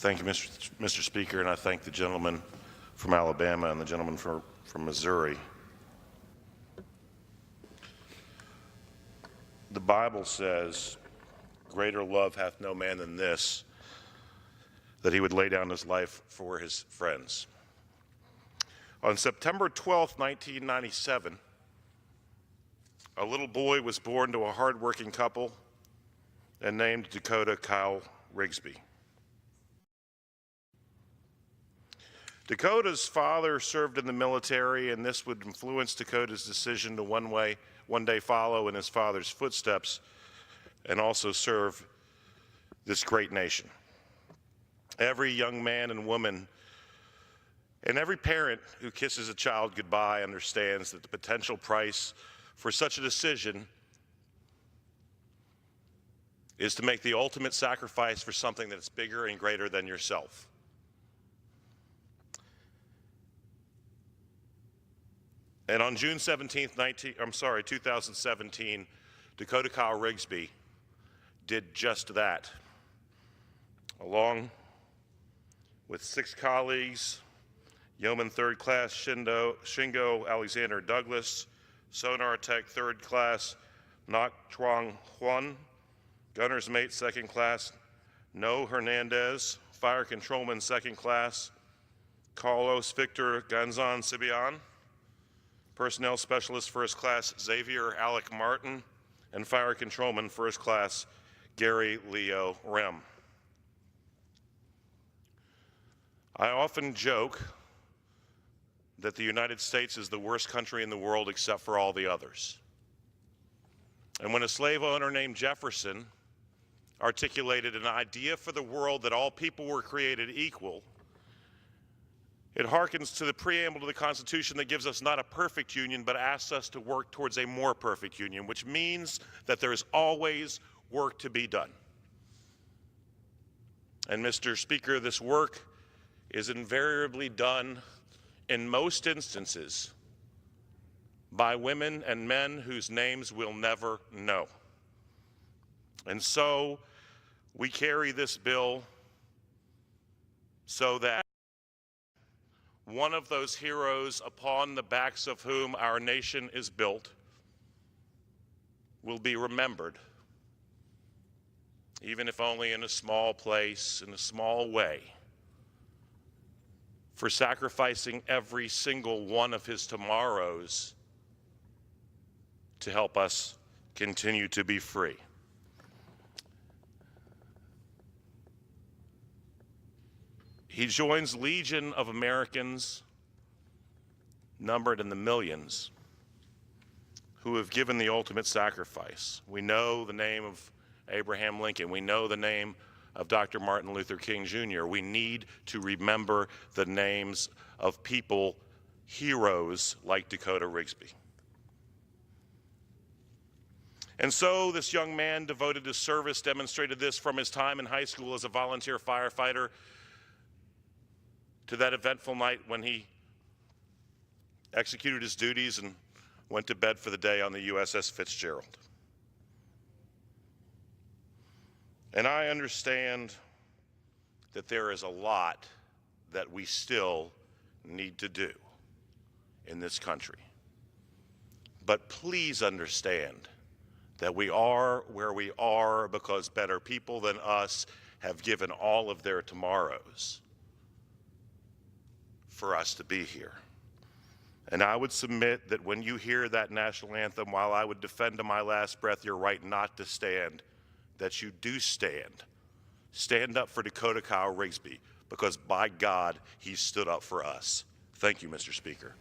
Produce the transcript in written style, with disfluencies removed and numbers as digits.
Thank you, Mr. Speaker, and I thank the gentleman from Alabama and the gentleman from Missouri. The Bible says, "Greater love hath no man than this, that he would lay down his life for his friends." On September 12, 1997, a little boy was born to a hardworking couple and named Dakota Kyle Rigsby. Dakota's father served in the military, and this would influence Dakota's decision to one day follow in his father's footsteps and also serve this great nation. Every young man and woman and every parent who kisses a child goodbye understands that the potential price for such a decision is to make the ultimate sacrifice for something that's bigger and greater than yourself. And on June 17th, 2017, Dakota Kyle Rigsby did just that. Along with 6 colleagues, Yeoman 3rd Class Shingo Alexander Douglas, Sonar Tech 3rd Class Ngoc Truong Huan, Gunner's Mate 2nd Class No Hernandez, Fire Controlman 2nd Class Carlos Victor Ganzon Sibian, Personnel Specialist 1st Class Xavier Alec Martin, and Fire Controlman 1st Class Gary Leo Rem. I often joke that the United States is the worst country in the world except for all the others. And when a slave owner named Jefferson articulated an idea for the world that all people were created equal, it harkens to the preamble to the Constitution that gives us not a perfect union, but asks us to work towards a more perfect union, which means that there is always work to be done. And Mr. Speaker, this work is invariably done in most instances by women and men whose names we'll never know. And so we carry this bill so that one of those heroes upon the backs of whom our nation is built will be remembered, even if only in a small place, in a small way, for sacrificing every single one of his tomorrows to help us continue to be free. He joins legion of Americans, numbered in the millions, who have given the ultimate sacrifice. We know the name of Abraham Lincoln. We know the name of Dr. Martin Luther King Jr. We need to remember the names of people, heroes like Dakota Rigsby. And so this young man devoted to service demonstrated this from his time in high school as a volunteer firefighter to that eventful night when he executed his duties and went to bed for the day on the USS Fitzgerald. And I understand that there is a lot that we still need to do in this country. But please understand that we are where we are because better people than us have given all of their tomorrows for us to be here. And I would submit that when you hear that national anthem, while I would defend to my last breath your right not to stand, that you do stand. Stand up for Dakota Kyle Rigsby, because by God, he stood up for us. Thank you, Mr. Speaker.